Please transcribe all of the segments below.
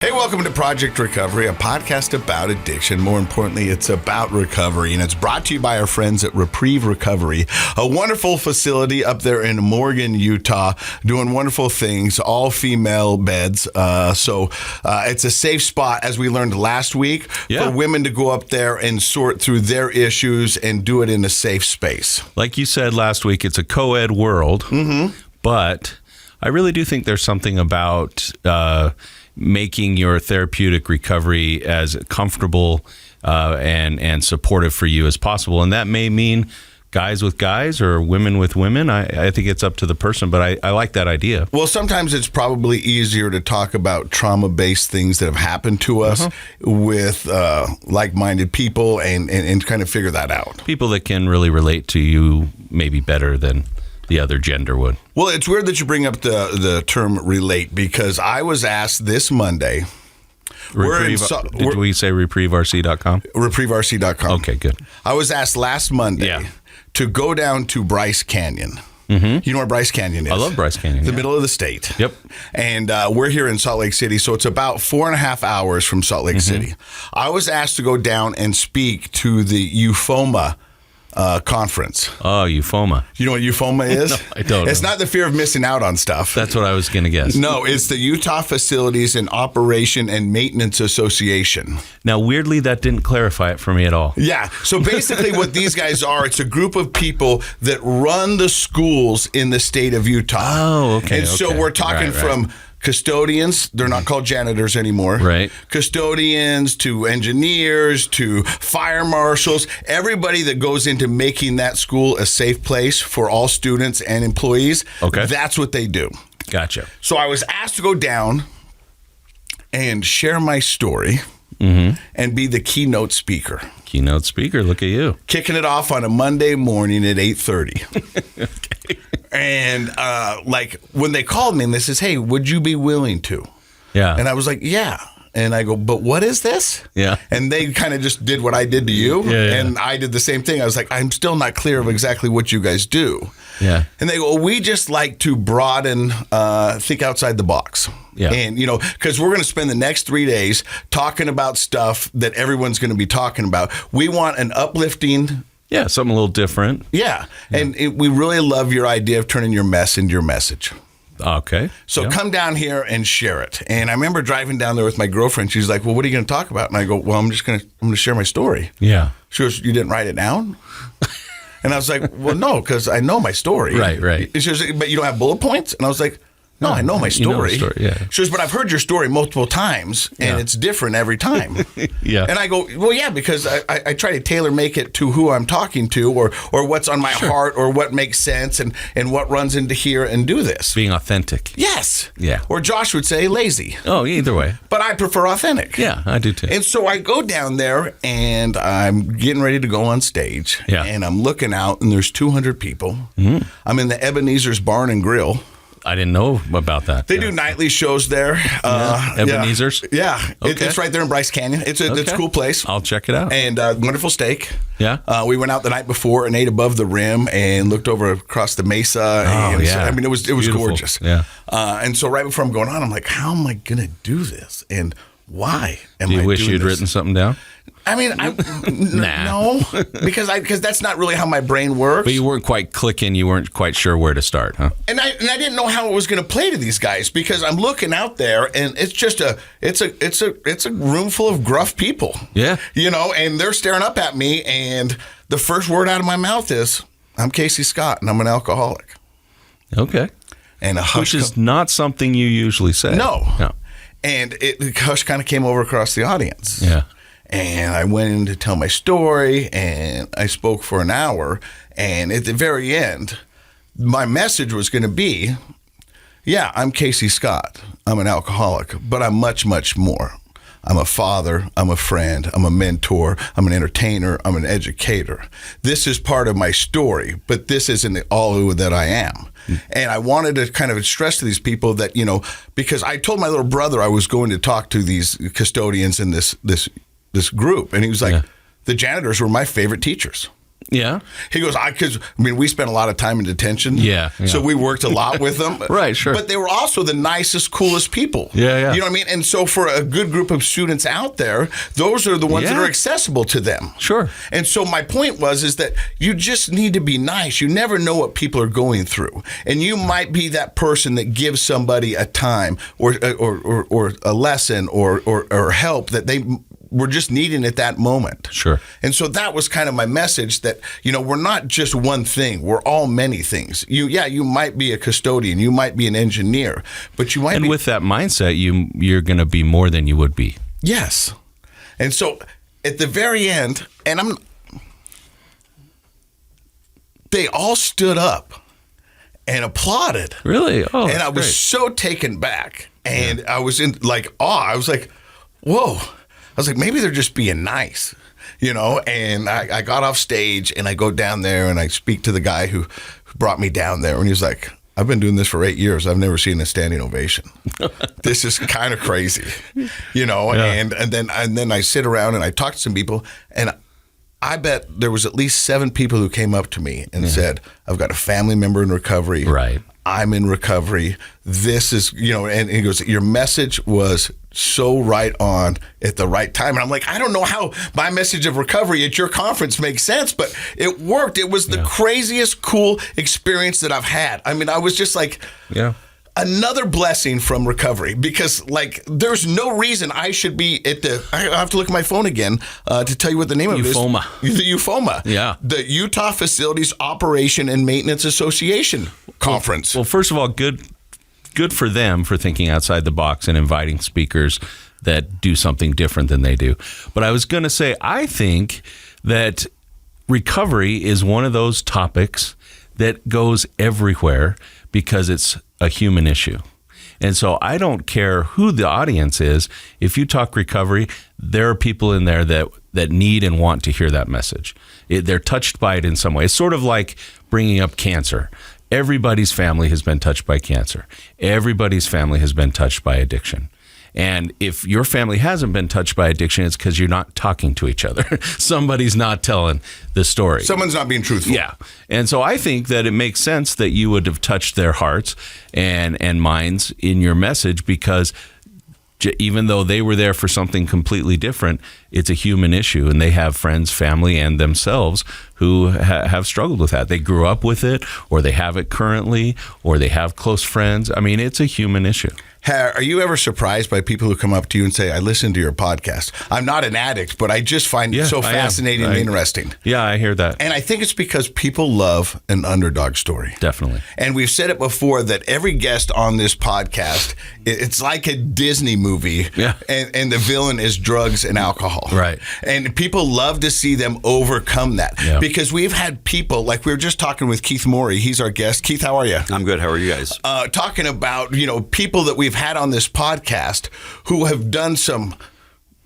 Hey, welcome to Project Recovery, a podcast about addiction. More importantly, it's about recovery, and it's brought to you by our friends at Reprieve Recovery, a wonderful facility up there in Morgan, Utah, doing wonderful things, all female beds. So it's a safe spot, as we learned last week, for women to go up there and sort through their issues and do it in a safe space. Like you said last week, it's a co-ed world, but I really do think there's something about making your therapeutic recovery as comfortable and supportive for you as possible. And that may mean guys with guys or women with women. I think it's up to the person, but I like that idea. Well, sometimes it's probably easier to talk about trauma-based things that have happened to us with like-minded people and kind of figure that out. People that can really relate to you maybe better than the other gender would. Well, it's weird that you bring up the term relate, because I was asked this Monday. Did we say reprieverc.com? Reprieverc.com. Okay, good. I was asked last Monday to go down to Bryce Canyon. You know where Bryce Canyon is? I love Bryce Canyon. The middle of the state. Yep. And we're here in Salt Lake City, so it's about 4.5 hours from Salt Lake City. I was asked to go down and speak to the EUFOMA conference. Oh, EUFOMA. You know what EUFOMA is? No, I don't know. It's not the fear of missing out on stuff. That's what I was going to guess. No, it's the Utah Facilities and Operation and Maintenance Association. Now, weirdly, that didn't clarify it for me at all. Yeah. So basically what these guys are, it's a group of people that run the schools in the state of Utah. Oh, okay. And so we're talking from custodians, they're not called janitors anymore. Right. Custodians to engineers to fire marshals, everybody that goes into making that school a safe place for all students and employees. Okay. That's what they do. Gotcha. So I was asked to go down and share my story and be the keynote speaker. Keynote speaker, look at you. Kicking it off on a Monday morning at 8:30. Okay. And like when they called me and they says, "Hey, would you be willing to?" Yeah. And I was like, "Yeah." And I go, "But what is this?" Yeah. And they kind of just did what I did to you. Yeah. And I did the same thing. I was like, "I'm still not clear of exactly what you guys do." Yeah. And they go, "Well, we just like to broaden, think outside the box." Yeah. And, you know, because we're going to spend the next 3 days talking about stuff that everyone's going to be talking about. We want an uplifting. Yeah, something a little different. Yeah. And we really love your idea of turning your mess into your message. Okay. So come down here and share it. And I remember driving down there with my girlfriend. She's like, "Well, what are you going to talk about?" And I go, "Well, I'm going to share my story." Yeah. She goes, "You didn't write it down?" And I was like, "Well, no, because I know my story." Right. She was like, "But you don't have bullet points?" And I was like, "No, I know my story." You know the story, yeah. She goes, "But I've heard your story multiple times, and it's different every time." Yeah. And I go, "Well, yeah, because I try to tailor make it to who I'm talking to or what's on my heart or what makes sense and what runs into here and do this." Being authentic. Yes. Yeah. Or Josh would say lazy. Oh, either way. But I prefer authentic. Yeah, I do too. And so I go down there and I'm getting ready to go on stage. Yeah. And I'm looking out and there's 200 people. I'm in the Ebenezer's Barn and Grill. I didn't know about that. They do nightly shows there. Ebenezer's? Yeah. Okay. It's right there in Bryce Canyon. It's a cool place. I'll check it out. And wonderful steak. Yeah. We went out the night before and ate above the rim and looked over across the mesa. And yeah. I mean, it was Beautiful. gorgeous. Yeah. And so right before I'm going on, I'm like, how am I going to do this? And why am I Do you wish doing you'd this? written something down? I mean, no, because that's not really how my brain works. But you weren't quite clicking. You weren't quite sure where to start, huh? And I didn't know how it was going to play to these guys because I'm looking out there and it's just it's a room full of gruff people. Yeah. You know, and they're staring up at me and the first word out of my mouth is, "I'm Casey Scott and I'm an alcoholic." Okay. And a hush. Which is not something you usually say. No. No. And the hush kind of came over across the audience. Yeah. And I went in to tell my story, and I spoke for an hour. And at the very end, my message was going to be, yeah, I'm Casey Scott. I'm an alcoholic, but I'm much, much more. I'm a father. I'm a friend. I'm a mentor. I'm an entertainer. I'm an educator. This is part of my story, but this isn't all that I am. And I wanted to kind of stress to these people that, you know, because I told my little brother I was going to talk to these custodians in this group. And he was like, the janitors were my favorite teachers. Yeah. He goes, because we spent a lot of time in detention. Yeah. So we worked a lot with them. Right, sure. But they were also the nicest, coolest people. Yeah. You know what I mean? And so for a good group of students out there, those are the ones that are accessible to them. Sure. And so my point is that you just need to be nice. You never know what people are going through. And you might be that person that gives somebody a time or a lesson or help that they were just needing at that moment. Sure. And so that was kind of my message that, we're not just one thing. We're all many things. You might be a custodian. You might be an engineer. But you might And with that mindset, you're going to be more than you would be. Yes. And so at the very end, they all stood up and applauded. Really? Oh, and I was great. so taken back. And I was in awe. I was like, whoa. I was like, maybe they're just being nice, and I got off stage and I go down there and I speak to the guy who brought me down there. And he was like, I've been doing this for 8 years. I've never seen a standing ovation. This is kind of crazy, Yeah. and then I sit around and I talk to some people, and I bet there was at least 7 people who came up to me and said, I've got a family member in recovery. Right. I'm in recovery. This is, and he goes, your message was so right on at the right time. And I'm like, I don't know how my message of recovery at your conference makes sense, but it worked. It was the craziest, cool experience that I've had. I was just like, another blessing from recovery, because there's no reason I should be at I have to look at my phone again to tell you what the name of it is. The UFOMA. Yeah. The Utah Facilities Operation and Maintenance Association conference. Well, first of all, good for them for thinking outside the box and inviting speakers that do something different than they do. But I was going to say, I think that recovery is one of those topics that goes everywhere because it's a human issue. And so I don't care who the audience is. If you talk recovery, there are people in there that need and want to hear that message. They're touched by it in some way. It's sort of like bringing up cancer. Everybody's family has been touched by cancer. Everybody's family has been touched by addiction. And if your family hasn't been touched by addiction, it's because you're not talking to each other. Somebody's not telling the story. Someone's not being truthful. Yeah. And so I think that it makes sense that you would have touched their hearts and minds in your message, because even though they were there for something completely different, it's a human issue, and they have friends, family, and themselves who have struggled with that. They grew up with it, or they have it currently, or they have close friends. It's a human issue. Are you ever surprised by people who come up to you and say, I listened to your podcast? I'm not an addict, but I just find it so fascinating and interesting. Yeah, I hear that. And I think it's because people love an underdog story. Definitely. And we've said it before that every guest on this podcast, it's like a Disney movie. Yeah. And the villain is drugs and alcohol. Right. And people love to see them overcome that. Yeah. Because we've had people, like we were just talking with Keith Morey. He's our guest. Keith, how are you? I'm good. How are you guys? Talking about, people that we've had on this podcast who have done some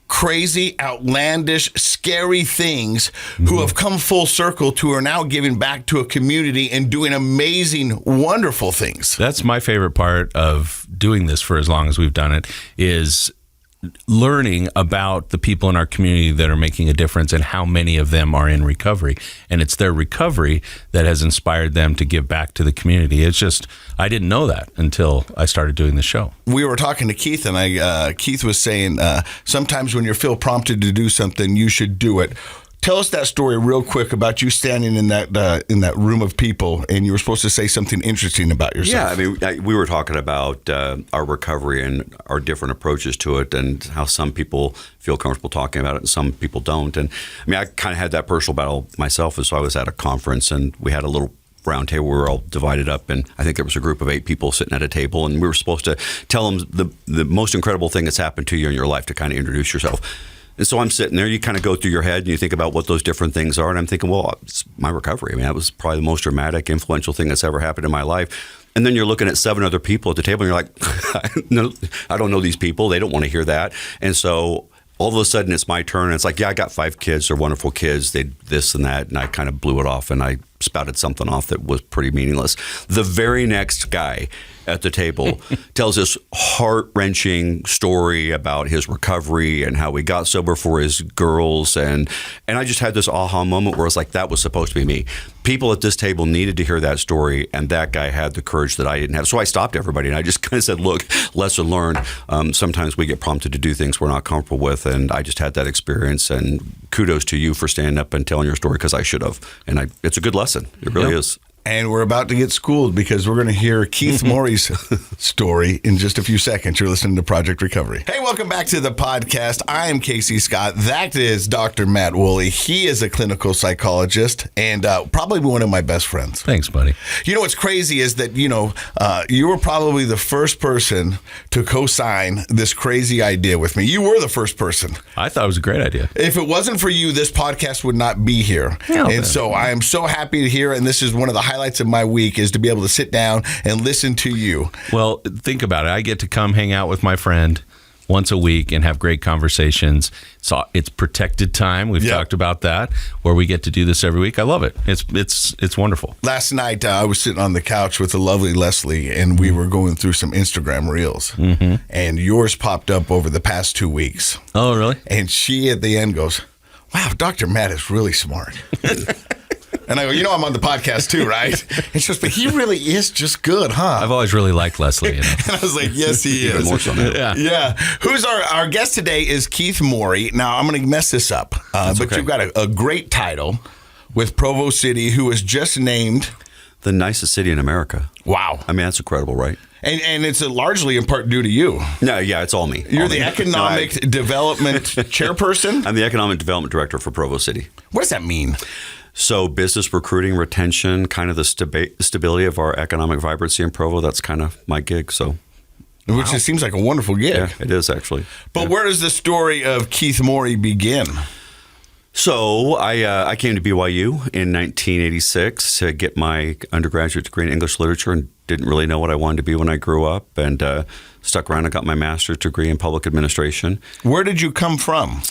crazy, outlandish, scary things, who have come full circle to are now giving back to a community and doing amazing, wonderful things. That's my favorite part of doing this for as long as we've done it, is learning about the people in our community that are making a difference and how many of them are in recovery. And it's their recovery that has inspired them to give back to the community. It's just, I didn't know that until I started doing the show. We were talking to Keith, and Keith was saying sometimes when you feel prompted to do something, you should do it. Tell us that story real quick about you standing in that room of people, and you were supposed to say something interesting about yourself. Yeah, we were talking about our recovery and our different approaches to it, and how some people feel comfortable talking about it and some people don't. And I kind of had that personal battle myself. So I was at a conference, and we had a little round table. We were all divided up, and I think there was a group of 8 people sitting at a table, and we were supposed to tell them the most incredible thing that's happened to you in your life, to kind of introduce yourself. And so I'm sitting there, you kind of go through your head and you think about what those different things are. And I'm thinking, well, it's my recovery. That was probably the most dramatic, influential thing that's ever happened in my life. And then you're looking at 7 other people at the table and you're like, I don't know these people. They don't want to hear that. And so all of a sudden it's my turn. And it's like, yeah, I got 5 kids. They're wonderful kids. They this and that. And I kind of blew it off. And I spouted something off that was pretty meaningless. The very next guy at the table tells this heart-wrenching story about his recovery and how he got sober for his girls. And I just had this aha moment where I was like, that was supposed to be me. People at this table needed to hear that story, and that guy had the courage that I didn't have. So I stopped everybody, and I just kind of said, look, lesson learned. Sometimes we get prompted to do things we're not comfortable with, and I just had that experience. And kudos to you for standing up and telling your story, because I should have. And it's a good lesson. It really is. And we're about to get schooled because we're going to hear Keith Morey's story in just a few seconds. You're listening to Project Recovery. Hey, welcome back to the podcast. I am Casey Scott. That is Dr. Matt Woolley. He is a clinical psychologist and probably one of my best friends. Thanks, buddy. You know what's crazy is that, you were probably the first person to co-sign this crazy idea with me. You were the first person. I thought it was a great idea. If it wasn't for you, this podcast would not be here. So I am so happy to hear, and this is one of the highlights of my week, is to be able to sit down and listen to you. Well, think about it. I get to come hang out with my friend once a week and have great conversations. So it's protected time. We've talked about that, where we get to do this every week. I love it. It's wonderful. Last night, I was sitting on the couch with the lovely Leslie, and we were going through some Instagram reels. And yours popped up over the past 2 weeks. Oh, really? And she at the end goes, wow, Dr. Matt is really smart. And I go, I'm on the podcast too, right? And she goes, but he really is just good, huh? I've always really liked Leslie. And I was like, yes, he is. More so now. Yeah. Who's our guest today is Keith Morey. Now, I'm going to mess this up, but okay. You've got a great title with Provo City, who was just named The nicest city in America. Wow. I mean, that's incredible, right? And it's largely in part due to you. No, yeah, it's all me. You're all the me. economic development chairperson? I'm the economic development director for Provo City. What does that mean? So business recruiting, retention, kind of the stability of our economic vibrancy in Provo, that's kind of my gig. So, Which just seems like a wonderful gig. yeah, it is actually. But where does the story of Keith Morey begin? So I came to BYU in 1986 to get my undergraduate degree in English literature and didn't really know what I wanted to be when I grew up, and stuck around and got my master's degree in public administration. Where did you come from?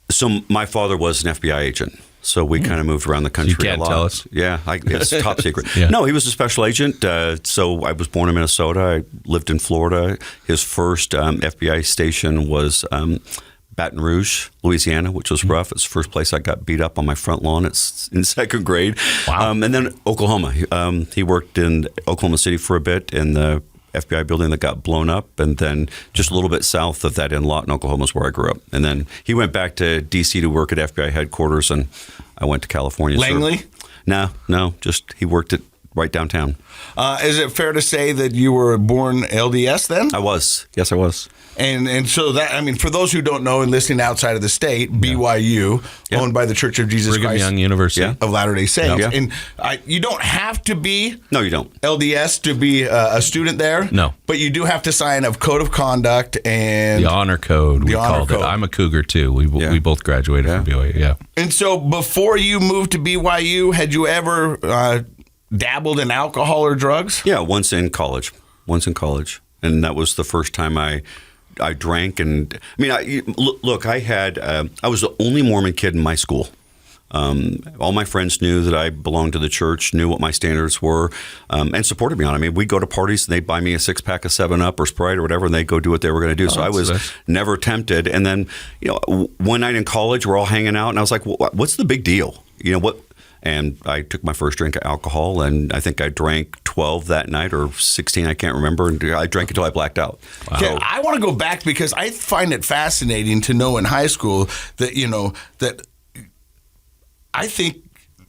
So my father was an FBI agent. So we kind of moved around the country You can't a lot. tell us? Yeah, it's top secret. Yeah. No, he was a special agent. So I was born in Minnesota. I lived in Florida. His first FBI station was Baton Rouge, Louisiana, which was rough. It's the first place I got beat up on my front lawn. It's in second grade. Wow. And then Oklahoma. He worked in Oklahoma City for a bit in the FBI building that got blown up, and then just a little bit south of that in Lawton, Oklahoma is where I grew up. And then he went back to D.C. to work at FBI headquarters, and I went to California. Langley? No, just he worked at right downtown. Is it fair to say that you were born LDS then? I was. Yes, I was. And so that, I mean, for those who don't know and listening outside of the state, BYU, owned by the Church of Jesus Brigham Christ Young University. of Latter-day Saints. Yeah. And you don't have to be No, you don't. LDS to be a student there. No. But you do have to sign a code of conduct and The honor code, we honor called code. it. I'm a cougar, too. We both graduated from BYU, yeah. And so before you moved to BYU, had you ever dabbled in alcohol or drugs? Yeah, once in college. And that was the first time I drank. And I mean, look, I was the only Mormon kid in my school. All my friends knew that I belonged to the church, knew what my standards were, and supported me on it. I mean, we'd go to parties and they'd buy me a 6-pack of 7-Up or Sprite or whatever, and they'd go do what they were going to do. So I was never tempted. And then, one night in college, we're all hanging out, and I was like, what's the big deal? What? And I took my first drink of alcohol, and I think I drank 12 that night or 16, I can't remember. And I drank until I blacked out. Wow. Yeah, I want to go back because I find it fascinating to know in high school that, that I think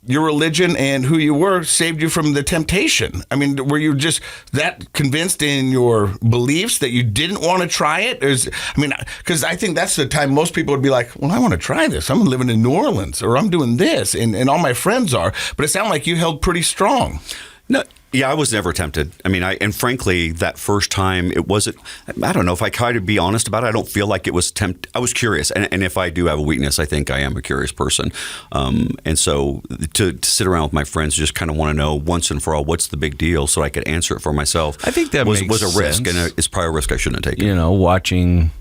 your religion and who you were saved you from the temptation. I mean, were you just that convinced in your beliefs that you didn't want to try it? Because I think that's the time most people would be like, well, I want to try this. I'm living in New Orleans, or I'm doing this, and all my friends are. But it sounded like you held pretty strong. No, yeah, I was never tempted. I mean, and frankly, that first time, it wasn't, I don't know, if I try to be honest about it, I don't feel like it was I was curious. And if I do have a weakness, I think I am a curious person. And so to sit around with my friends, just kind of want to know once and for all, what's the big deal, so I could answer it for myself. I think that was makes a risk, sense. and it's probably a risk I shouldn't have taken. Watching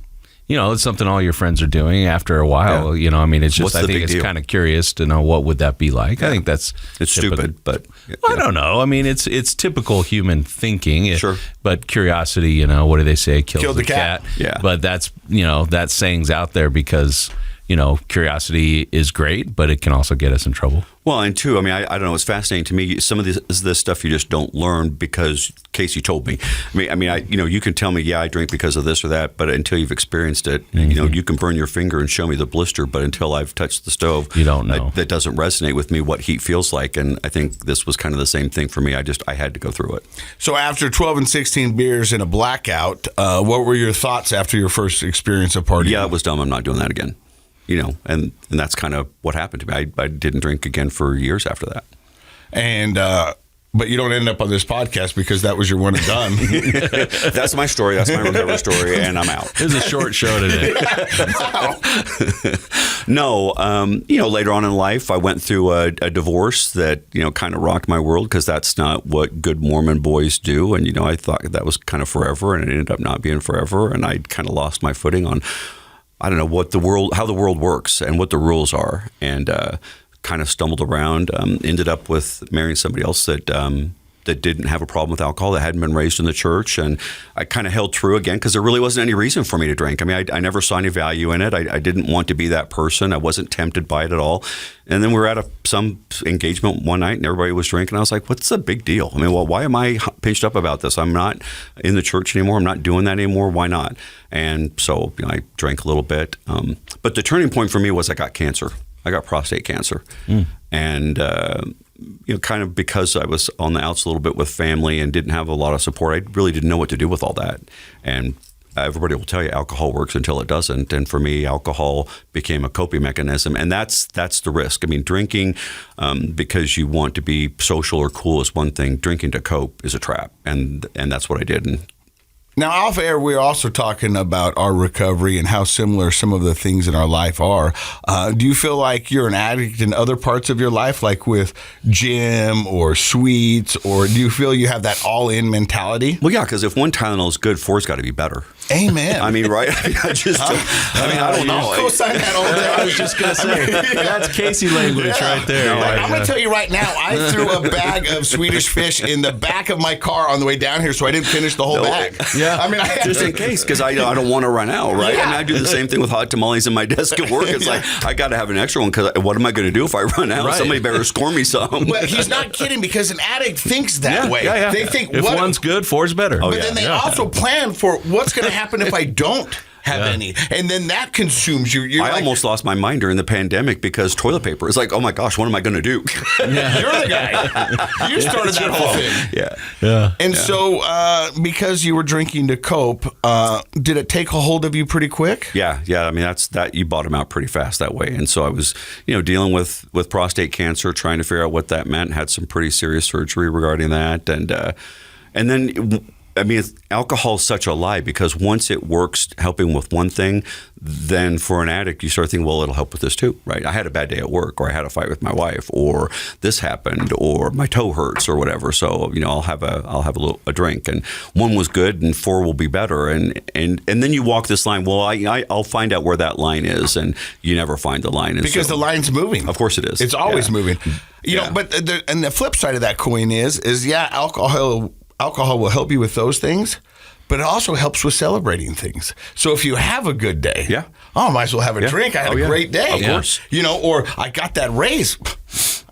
it's something all your friends are doing after a while. Yeah. I mean, it's just, What's I the think big it's deal? kind of curious to know what would that be like. I think it's stupid, but I don't know. I mean, it's typical human thinking. Sure. But curiosity, what do they say? Kills the the cat. cat. Yeah. But that's, that saying's out there because, curiosity is great, but it can also get us in trouble. Well, and two, I mean, I don't know. It's fascinating to me. Some of this stuff you just don't learn because Casey told me. I mean, you can tell me, yeah, I drink because of this or that, but until you've experienced it, you can burn your finger and show me the blister, but until I've touched the stove, you don't know. That doesn't resonate with me what heat feels like. And I think this was kind of the same thing for me. I had to go through it. So after 12 and 16 beers and a blackout, what were your thoughts after your first experience of partying? Yeah, it was dumb. I'm not doing that again. And that's kind of what happened to me. I didn't drink again for years after that. And but you don't end up on this podcast because that was your one and done. That's my story. That's my recovery story, and I'm out. It was a short show today. No, later on in life, I went through a divorce that, kind of rocked my world because that's not what good Mormon boys do. And, I thought that was kind of forever, and it ended up not being forever. And I kind of lost my footing on, I don't know, how the world works and what the rules are. And kind of stumbled around, ended up with marrying somebody else that didn't have a problem with alcohol, that hadn't been raised in the church. And I kind of held true again because there really wasn't any reason for me to drink. I mean, I never saw any value in it. I didn't want to be that person. I wasn't tempted by it at all. And then we were at some engagement one night and everybody was drinking. I was like, what's the big deal? I mean, well, why am I pinched up about this? I'm not in the church anymore. I'm not doing that anymore. Why not? And so I drank a little bit. But the turning point for me was I got cancer. I got prostate cancer. And, kind of because I was on the outs a little bit with family and didn't have a lot of support, I really didn't know what to do with all that. And everybody will tell you alcohol works until it doesn't. And for me, alcohol became a coping mechanism. And that's the risk. I mean, drinking because you want to be social or cool is one thing. Drinking to cope is a trap. And that's what I did. And Now, off air, we're also talking about our recovery and how similar some of the things in our life are. Do you feel like you're an addict in other parts of your life, like with gym or sweets, or do you feel you have that all-in mentality? well, yeah, because if one Tylenol is good, four's got to be better. Amen. I mean, right? I don't know. Co-sign that all day. I was just going to say, that's Casey language right there. Like, I'm going to tell you right now, I threw a bag of Swedish fish in the back of my car on the way down here, so I didn't finish the whole bag. Yeah. I mean, I had just in case, because I don't want to run out, right? Yeah. And I do the same thing with hot tamales in my desk at work. It's like, I got to have an extra one because what am I going to do if I run out? Right. Somebody better score me some. But he's not kidding, because an addict thinks that way. Yeah. They think, if one's good, four's better. But then they also plan for what's going to happen if I don't have any, and then that consumes you. You're I like, almost lost my mind during the pandemic because toilet paper. It's like, oh my gosh, what am I going to do? you're the guy. You started that whole thing. Yeah. And so, because you were drinking to cope, did it take a hold of you pretty quick? Yeah. I mean, you bottom out pretty fast that way. And so I was, dealing with prostate cancer, trying to figure out what that meant. Had some pretty serious surgery regarding that, and then. I mean, alcohol is such a lie because once it works helping with one thing, then for an addict, you start thinking, well, it'll help with this too, right? I had a bad day at work, or I had a fight with my wife, or this happened, or my toe hurts, or whatever. So, I'll have a drink, and one was good, and four will be better, and then you walk this line. Well, I'll find out where that line is, and you never find the line, Because the line's moving. Of course, it is. It's always moving. You know, but the flip side of that coin is alcohol will help you with those things, but it also helps with celebrating things. So if you have a good day, I might as well have a drink. I had a great day. Of course. Or I got that raise.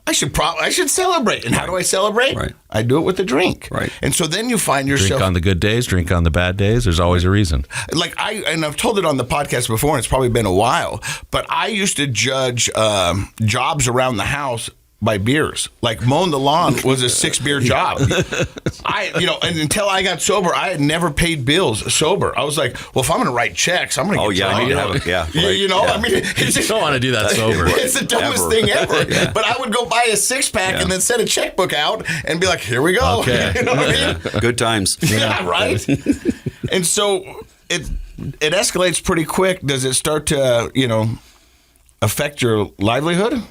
I should celebrate. And how do I celebrate? Right. I do it with a drink. Right. And so then you find yourself... Drink on the good days, drink on the bad days. There's always a reason. Like I've told it on the podcast before, and it's probably been a while, but I used to judge jobs around the house by beers. Like mowing the lawn was a 6-beer job. And until I got sober, I had never paid bills sober. I was like, well, if I'm going to write checks, I'm going to get I need to have it. Yeah. I mean, it's You don't want to do that sober. It's the dumbest thing ever. But I would go buy a 6-pack and then send a checkbook out and be like, here we go. Okay. You know what I mean? Good times. Yeah, right? And so it escalates pretty quick. Does it start to, affect your livelihood?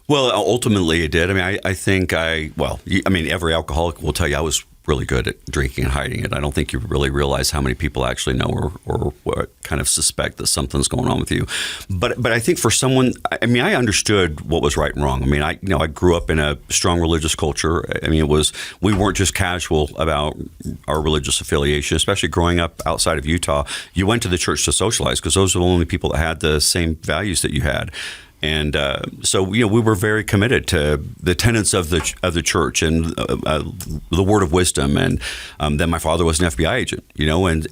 Well, ultimately it did. I mean, I think every alcoholic will tell you I was really good at drinking and hiding it. I don't think you really realize how many people actually know or kind of suspect that something's going on with you. But I think for someone, I mean, I understood what was right and wrong. I mean, I grew up in a strong religious culture. I mean, we weren't just casual about our religious affiliation, especially growing up outside of Utah. You went to the church to socialize because those were the only people that had the same values that you had. And so, we were very committed to the tenets of the church and the word of wisdom. And then my father was an FBI agent,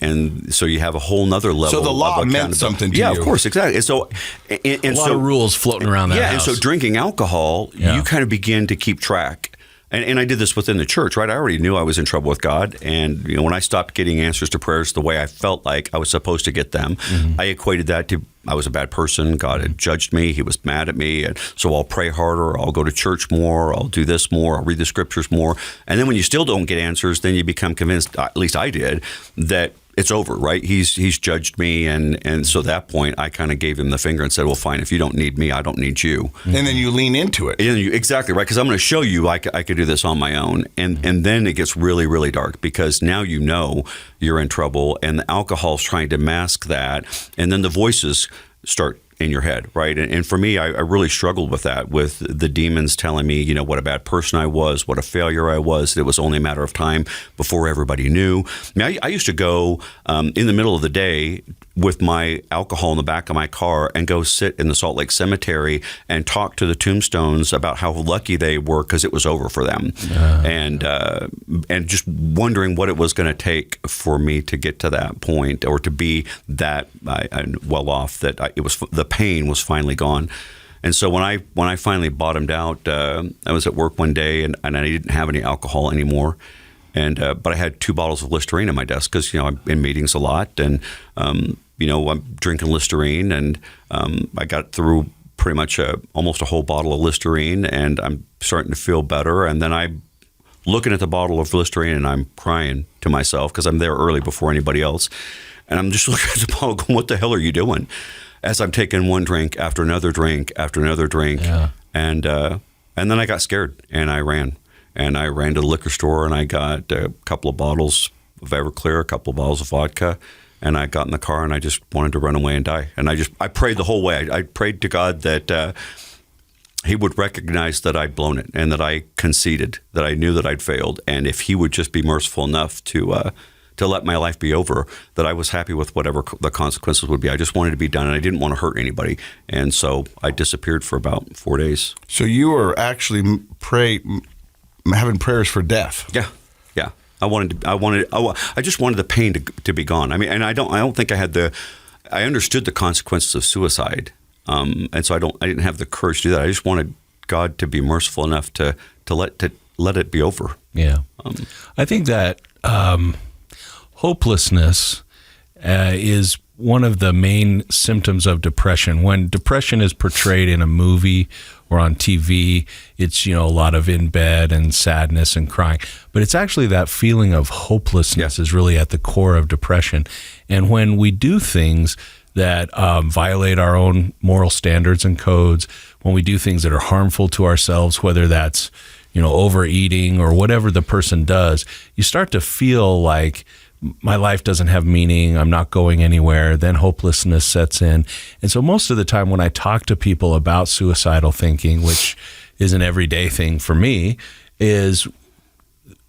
and so you have a whole nother level. So the law meant something to you. Yeah, of course, exactly. And so, a lot of rules floating around that house. And so drinking alcohol, you kind of begin to keep track. And I did this within the church, right? I already knew I was in trouble with God. And, when I stopped getting answers to prayers the way I felt like I was supposed to get them, I equated that to I was a bad person. God had judged me. He was mad at me. And so I'll pray harder. I'll go to church more. I'll do this more. I'll read the scriptures more. And then when you still don't get answers, then you become convinced, at least I did, that it's over, right? He's judged me. And so at that point, I kind of gave him the finger and said, well, fine, if you don't need me, I don't need you. And then you lean into it. Exactly, right? Because I'm going to show you I could do this on my own. And then it gets really, really dark because now you're in trouble and the alcohol's trying to mask that. And then the voices start in your head, right? And for me, I really struggled with that, with the demons telling me, what a bad person I was, what a failure I was. It was only a matter of time before everybody knew. I mean, I used to go in the middle of the day with my alcohol in the back of my car and go sit in the Salt Lake Cemetery and talk to the tombstones about how lucky they were because it was over for them, and just wondering what it was going to take for me to get to that point or to be that well off that the pain was finally gone. And so when I finally bottomed out, I was at work one day and I didn't have any alcohol anymore. And but I had 2 bottles of Listerine on my desk because I'm in meetings a lot, and I'm drinking Listerine, and I got through pretty much almost a whole bottle of Listerine, and I'm starting to feel better. And then I'm looking at the bottle of Listerine, and I'm crying to myself because I'm there early before anybody else, and I'm just looking at the bottle, going, "What the hell are you doing?" As I'm taking one drink after another drink after another drink, and then I got scared and I ran. And I ran to the liquor store and I got a couple of bottles of Everclear, a couple of bottles of vodka, and I got in the car and I just wanted to run away and die. And I prayed the whole way. I prayed to God that He would recognize that I'd blown it and that I conceded, that I knew that I'd failed. And if He would just be merciful enough to let my life be over, that I was happy with whatever the consequences would be. I just wanted to be done, and I didn't want to hurt anybody. And so I disappeared for about 4 days. So you were actually having prayers for death. Yeah. I just wanted the pain to be gone. I mean, and I don't think I understood the consequences of suicide. And so I didn't have the courage to do that. I just wanted God to be merciful enough to let it be over. Yeah. I think that hopelessness is one of the main symptoms of depression. When depression is portrayed in a movie or on TV, it's, a lot of in bed and sadness and crying. But it's actually that feeling of hopelessness is really at the core of depression. And when we do things that violate our own moral standards and codes, when we do things that are harmful to ourselves, whether that's, overeating or whatever the person does, you start to feel like my life doesn't have meaning, I'm not going anywhere, then hopelessness sets in. And so most of the time when I talk to people about suicidal thinking, which is an everyday thing for me, is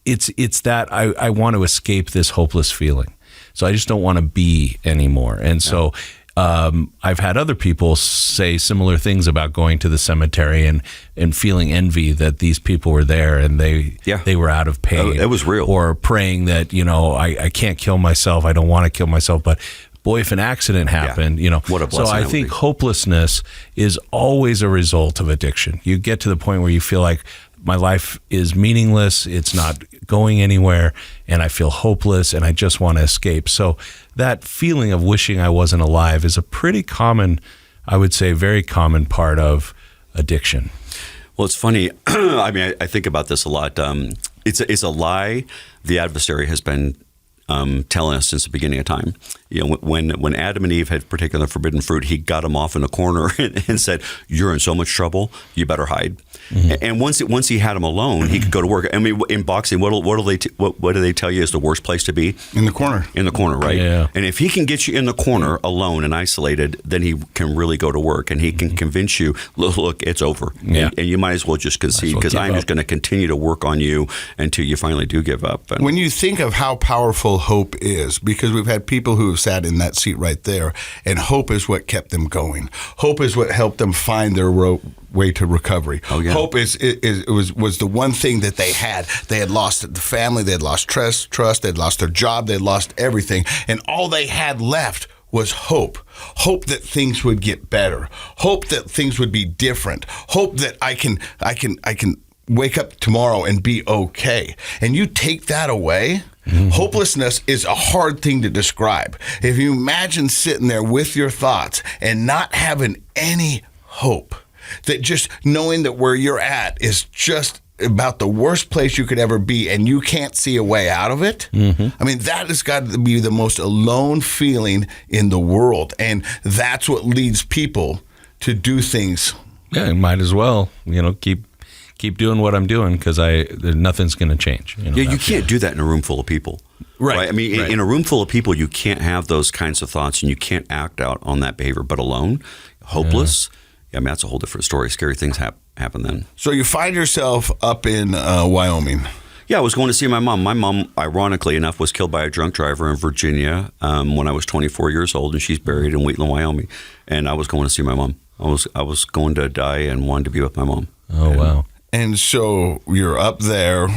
it's that I want to escape this hopeless feeling. So I just don't want to be anymore. And so I've had other people say similar things about going to the cemetery and feeling envy that these people were there and they were out of pain. It was real. Or praying that, I can't kill myself. I don't want to kill myself. But boy, if an accident happened, What a blessing. So I think hopelessness is always a result of addiction. You get to the point where you feel like my life is meaningless, it's not going anywhere, and I feel hopeless, and I just want to escape. So that feeling of wishing I wasn't alive is a pretty common, I would say, very common part of addiction. Well, it's funny. I mean, I think about this a lot. It's a lie the adversary has been telling us since the beginning of time. when Adam and Eve had partaken of the forbidden fruit, he got them off in a corner and said, "You're in so much trouble, you better hide." And once he had them alone, he could go to work. I mean, in boxing, what do they tell you is the worst place to be? In the corner. In the corner, right? Yeah. And if he can get you in the corner alone and isolated, then he can really go to work, and he can convince you, look, it's over. Yeah. And you might as well just concede, because I'm just going to continue to work on you until you finally do give up. And when you think of how powerful hope is, because we've had people who have sat in that seat right there, and hope is what kept them going. Hope is what helped them find their way to recovery. Oh, yeah. Hope was the one thing that they had. They had lost the family, they had lost trust, they had lost their job, they had lost everything, and all they had left was hope. Hope that things would get better. Hope that things would be different. Hope that I can wake up tomorrow and be okay. And you take that away, hopelessness is a hard thing to describe. If you imagine sitting there with your thoughts and not having any hope, that just knowing that where you're at is just about the worst place you could ever be, and you can't see a way out of it. I mean, that has got to be the most alone feeling in the world, and that's what leads people to do things. Yeah, you might as well, keep doing what I'm doing, because nothing's going to change. You can't do that in a room full of people. Right. I mean, in a room full of people, you can't have those kinds of thoughts, and you can't act out on that behavior. But alone, hopeless, I mean, that's a whole different story. Scary things happen then. So you find yourself up in Wyoming. Yeah, I was going to see my mom. My mom, ironically enough, was killed by a drunk driver in Virginia when I was 24 years old, and she's buried in Wheatland, Wyoming. And I was going to see my mom. I was going to die and wanted to be with my mom. Oh, wow. And so you're up there.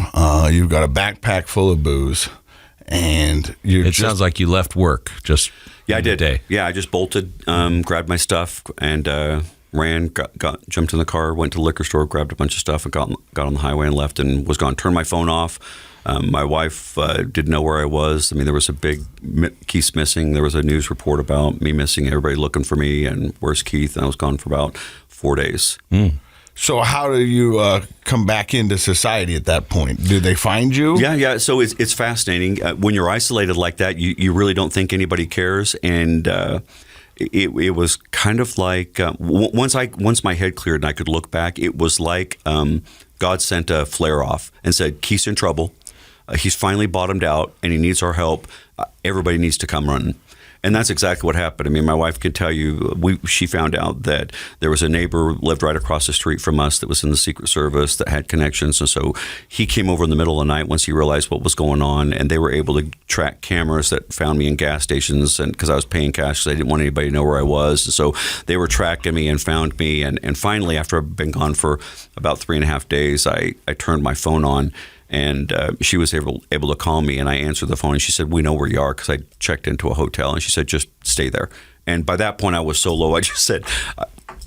You've got a backpack full of booze, and It sounds like you left work just. Yeah, I did. Day. Yeah, I just bolted, grabbed my stuff, and ran, jumped in the car, went to the liquor store, grabbed a bunch of stuff, and got on the highway and left, and was gone. Turned my phone off. My wife didn't know where I was. I mean, there was a big Keith's missing. There was a news report about me missing. Everybody looking for me, and where's Keith? And I was gone for about 4 days. So how do you come back into society at that point? Do they find you? Yeah. So it's fascinating. When you're isolated like that, you really don't think anybody cares, and it was kind of like once my head cleared and I could look back, it was like God sent a flare off and said, "Keith's in trouble. He's finally bottomed out, and he needs our help. Everybody needs to come running." And that's exactly what happened. I mean, my wife can tell you, she found out that there was a neighbor who lived right across the street from us that was in the Secret Service that had connections. And so he came over in the middle of the night once he realized what was going on, and they were able to track cameras that found me in gas stations, and because I was paying cash, because I didn't want anybody to know where I was. And so they were tracking me and found me. And finally, after I've been gone for about 3.5 days, I turned my phone on. And she was able to call me, and I answered the phone, and she said, "We know where you are," because I checked into a hotel, and she said, "Just stay there." And by that point, I was so low, I just said,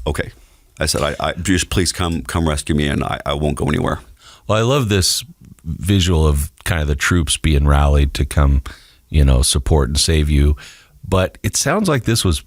"Okay." I said, I just please come rescue me, and I won't go anywhere. Well, I love this visual of kind of the troops being rallied to come, support and save you. But it sounds like this was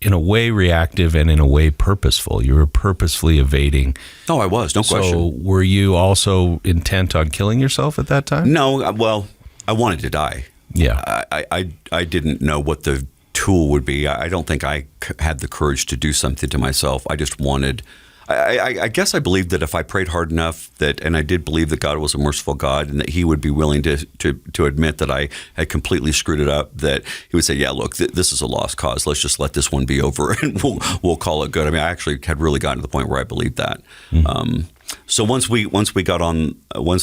in a way reactive and in a way purposeful. You were purposefully evading. Oh, I was, no question. So were you also intent on killing yourself at that time? No, well, I wanted to die. Yeah. I didn't know what the tool would be. I don't think I had the courage to do something to myself. I just wanted... I guess I believed that if I prayed hard enough, and I did believe that God was a merciful God, and that He would be willing to admit that I had completely screwed it up, that He would say, "Yeah, look, this is a lost cause. Let's just let this one be over, and we'll call it good." I mean, I actually had really gotten to the point where I believed that. So once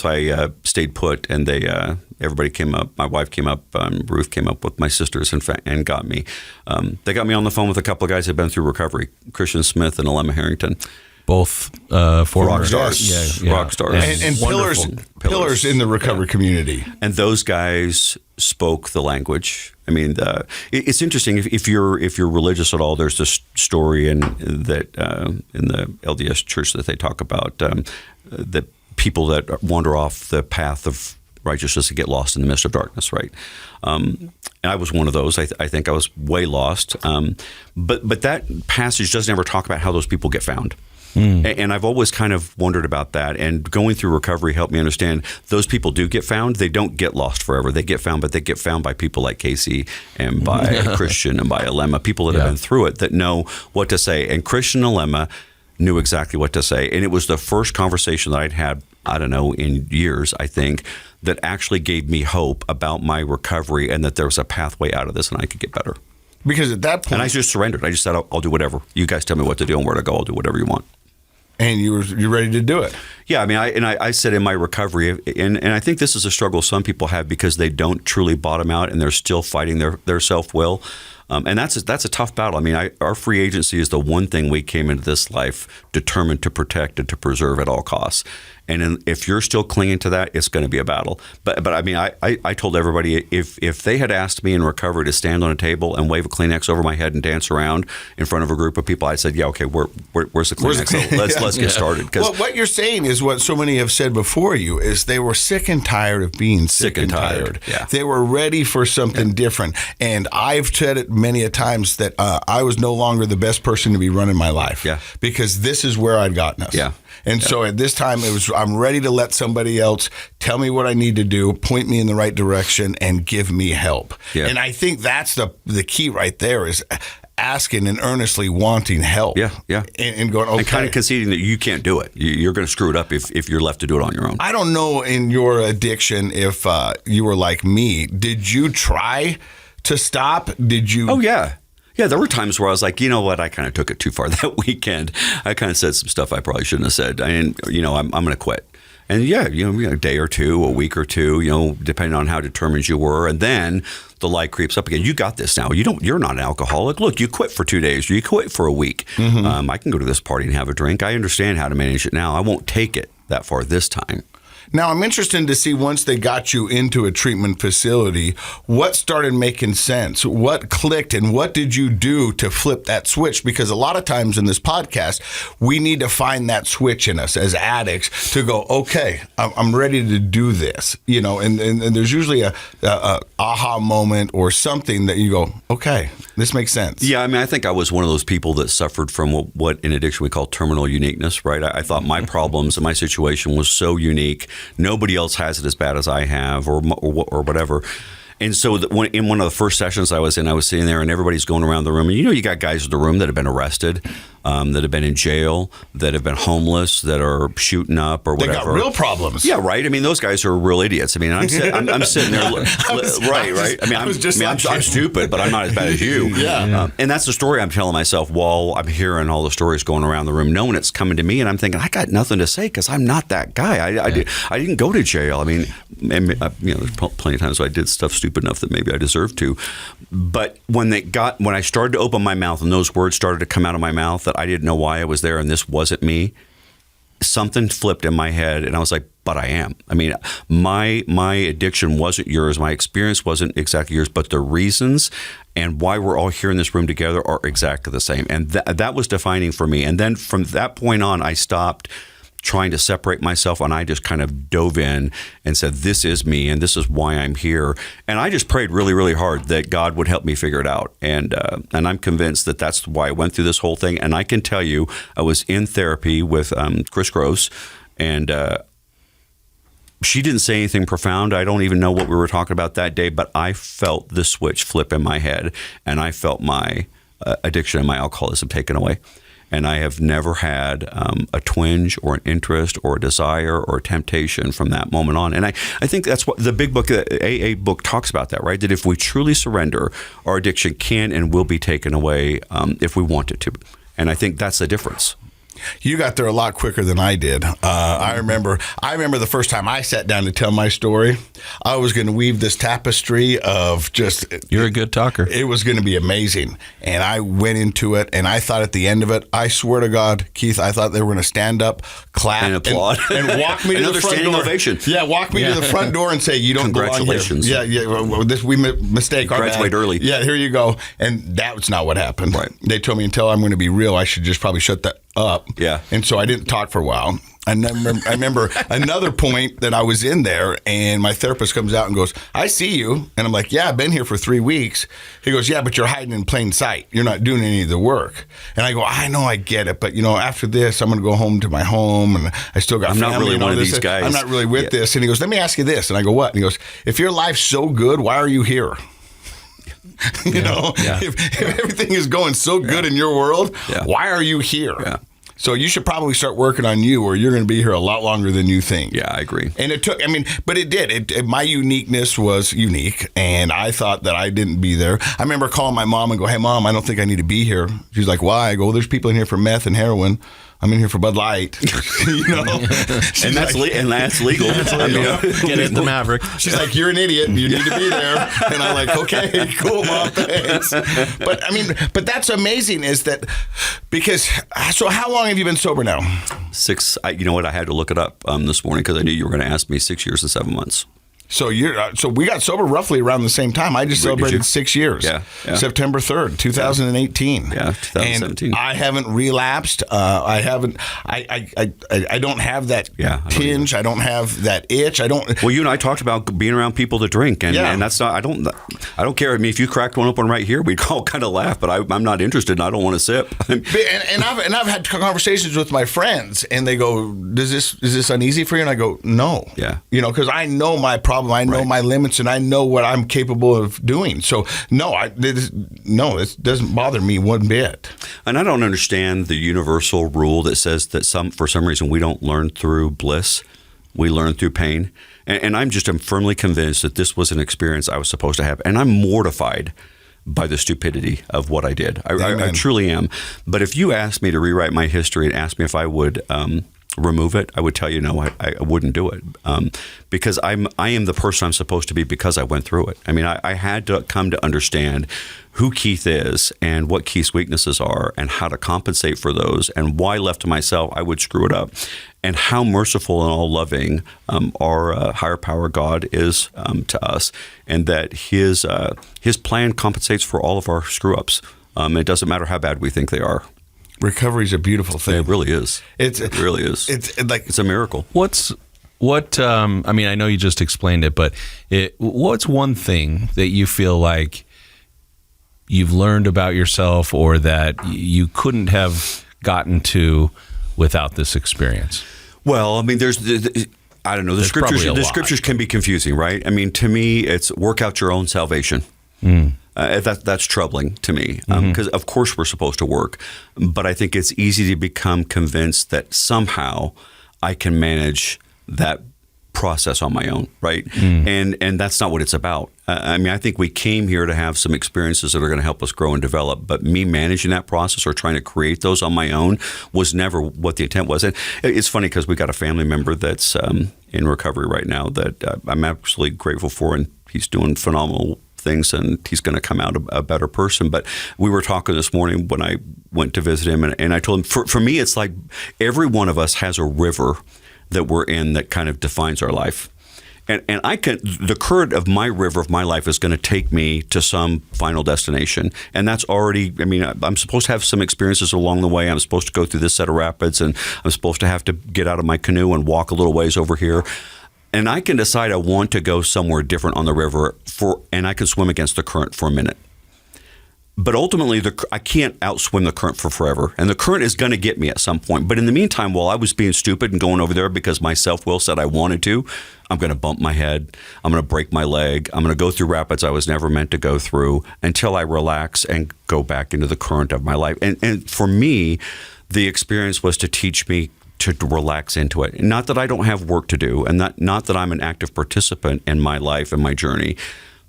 I stayed put, and everybody came up. My wife came up. Ruth came up with my sisters and got me. They got me on the phone with a couple of guys who'd been through recovery, Christian Smith and Alema Harrington. Both former rock stars, yeah. rock stars, and pillars in the recovery community. And those guys spoke the language. I mean, it's interesting if you're religious at all. There's this story in the LDS church that they talk about the people that wander off the path of righteousness and get lost in the midst of darkness, right? And I was one of those. I think I was way lost. But that passage doesn't ever talk about how those people get found. And I've always kind of wondered about that. And going through recovery helped me understand those people do get found. They don't get lost forever. They get found, but they get found by people like Casey and by Christian and by Alema, people that have been through it that know what to say. And Christian and Alema knew exactly what to say. And it was the first conversation that I'd had, I don't know, in years, I think, that actually gave me hope about my recovery and that there was a pathway out of this and I could get better. Because at that point... And I just surrendered. I just said, I'll do whatever. You guys tell me what to do and where to go. I'll do whatever you want. And you're ready to do it. Yeah, I mean, I said in my recovery, and I think this is a struggle some people have because they don't truly bottom out and they're still fighting their self-will. And that's a tough battle. I mean, our free agency is the one thing we came into this life determined to protect and to preserve at all costs. And if you're still clinging to that, it's going to be a battle. But I mean, I told everybody if they had asked me in recovery to stand on a table and wave a Kleenex over my head and dance around in front of a group of people, I said, yeah, okay, where's the Kleenex? So let's get started. Well, what you're saying is what so many have said before you is they were sick and tired of being sick and tired. Yeah. They were ready for something different. And I've said it many a times that I was no longer the best person to be running my life. Yeah. Because this is where I'd gotten us. Yeah. And so at this time, I'm ready to let somebody else tell me what I need to do, point me in the right direction, and give me help. Yeah. And I think that's the key right there is asking and earnestly wanting help. Yeah. And going, okay. And kind of conceding that you can't do it. You're going to screw it up if you're left to do it on your own. I don't know in your addiction if you were like me. Did you try to stop? Did you? Oh, yeah. Yeah, there were times where I was like, you know what, I kind of took it too far that weekend. I kind of said some stuff I probably shouldn't have said. I'm going to quit. And yeah, a day or two, a week or two, depending on how determined you were. And then the light creeps up again. You got this now. You're not an alcoholic. Look, you quit for 2 days or you quit for a week. Mm-hmm. I can go to this party and have a drink. I understand how to manage it now. I won't take it that far this time. Now, I'm interested to see once they got you into a treatment facility, what started making sense? What clicked and what did you do to flip that switch? Because a lot of times in this podcast, we need to find that switch in us as addicts to go, okay, I'm ready to do this. And there's usually a aha moment or something that you go, okay, this makes sense. Yeah, I mean, I think I was one of those people that suffered from what in addiction we call terminal uniqueness, right? I thought my problems and my situation was so unique. Nobody else has it as bad as I have or whatever. And so in one of the first sessions I was sitting there and everybody's going around the room. And you got guys in the room that have been arrested, that have been in jail, that have been homeless, that are shooting up or whatever. They got real problems. Yeah, right. I mean, those guys are real idiots. I mean, I'm sitting there. Right. I mean, I'm stupid, but I'm not as bad as you. Yeah. And that's the story I'm telling myself while I'm hearing all the stories going around the room, knowing it's coming to me. And I'm thinking, I got nothing to say because I'm not that guy. I didn't go to jail. I mean, there's plenty of times where I did stuff stupid enough that maybe I deserved to. But when I started to open my mouth and those words started to come out of my mouth that I didn't know why I was there and this wasn't me, something flipped in my head and I was like, but I am. I mean, my addiction wasn't yours. My experience wasn't exactly yours, but the reasons and why we're all here in this room together are exactly the same. And that was defining for me. And then from that point on, I stopped trying to separate myself and I just kind of dove in and said, this is me and this is why I'm here. And I just prayed really, really hard that God would help me figure it out. And I'm convinced that that's why I went through this whole thing. And I can tell you, I was in therapy with Chris Gross and she didn't say anything profound. I don't even know what we were talking about that day, but I felt the switch flip in my head and I felt my addiction and my alcoholism taken away. And I have never had a twinge or an interest or a desire or a temptation from that moment on. And I think that's what the big book, the AA book talks about that, right? That if we truly surrender, our addiction can and will be taken away if we want it to. And I think that's the difference. You got there a lot quicker than I did. I remember the first time I sat down to tell my story, I was going to weave this tapestry of just... You're a good talker. It was going to be amazing. And I went into it, and I thought at the end of it, I swear to God, Keith, I thought they were going to stand up, clap, and applaud. And walk me to the front door. Ovation. Yeah, walk me to the front door and say, you don't belong here. Congratulations. Yeah, we mistake our bad. Graduate early. Yeah, here you go. And that was not what happened. Right. They told me until I'm going to be real, I should just probably shut up. Yeah. And so I didn't talk for a while. I remember another point that I was in there, and my therapist comes out and goes, I see you. And I'm like, yeah, I've been here for 3 weeks. He goes, yeah, but you're hiding in plain sight. You're not doing any of the work. And I go, I know, I get it. But, after this, I'm going to go home to my home, and I still got family. I'm not really one of these guys. I'm not really with this. And he goes, let me ask you this. And I go, what? And he goes, if your life's so good, why are you here? If everything is going so good in your world, why are you here? Yeah. So you should probably start working on you, or you're going to be here a lot longer than you think. Yeah, I agree. And it took, but it did. My uniqueness was unique, and I thought that I didn't be there. I remember calling my mom and go, hey, Mom, I don't think I need to be here. She's like, why? I go, well, there's people in here for meth and heroin. I'm in here for Bud Light. And that's legal. Get it, the Maverick. She's like, you're an idiot. You need to be there. And I'm like, okay, cool, Mom, thanks. But that's amazing is that so how long have you been sober now? 6. You know what? I had to look it up this morning because I knew you were going to ask me. 6 years and 7 months. So so we got sober roughly around the same time. I just celebrated 6 years. Yeah. September 3rd, 2018. Yeah, 2017. And I haven't relapsed. I haven't. I don't have that tinge. I don't have that itch. I don't. Well, you and I talked about being around people that drink, and that's not. I don't care. If you cracked one open right here, we'd all kind of laugh. But I'm not interested, and I don't want to sip. and I've had conversations with my friends, and they go, "Is this uneasy for you?" And I go, "No." Yeah. Because I know my problem. I know my limits, and I know what I'm capable of doing. So it doesn't bother me one bit. And I don't understand the universal rule that says that for some reason we don't learn through bliss, we learn through pain. And I'm firmly convinced that this was an experience I was supposed to have, and I'm mortified by the stupidity of what I did. I truly am. But if you asked me to rewrite my history and asked me if I would remove it, I would tell you no, I wouldn't do it because I am the person I'm supposed to be because I went through it. I had to come to understand who Keith is and what Keith's weaknesses are and how to compensate for those and why left to myself I would screw it up and how merciful and all loving our higher power God is to us, and that his plan compensates for all of our screw ups. It doesn't matter how bad we think they are. Recovery is a beautiful thing. It really is. It really is. It's a miracle. I know you just explained it, but what's one thing that you feel like you've learned about yourself or that you couldn't have gotten to without this experience? Well, I don't know. The scriptures can be confusing, right? To me, it's work out your own salvation. That's troubling to me because, of course, we're supposed to work. But I think it's easy to become convinced that somehow I can manage that process on my own, right? And that's not what it's about. I think we came here to have some experiences that are going to help us grow and develop. But me managing that process or trying to create those on my own was never what the intent was. And it's funny because we got a family member that's in recovery right now that I'm absolutely grateful for, and he's doing phenomenal things, and he's going to come out a better person. But we were talking this morning when I went to visit him, and I told him, for me, it's like every one of us has a river that we're in that kind of defines our life. And the current of my river of my life is going to take me to some final destination. And that's already, I'm supposed to have some experiences along the way. I'm supposed to go through this set of rapids, and I'm supposed to have to get out of my canoe and walk a little ways over here. And I can decide I want to go somewhere different on the river and I can swim against the current for a minute. But ultimately, I can't outswim the current for forever. And the current is going to get me at some point. But in the meantime, while I was being stupid and going over there because my self-will said I wanted to, I'm going to bump my head. I'm going to break my leg. I'm going to go through rapids I was never meant to go through until I relax and go back into the current of my life. And for me, the experience was to teach me to relax into it. Not that I don't have work to do, and not that I'm an active participant in my life and my journey,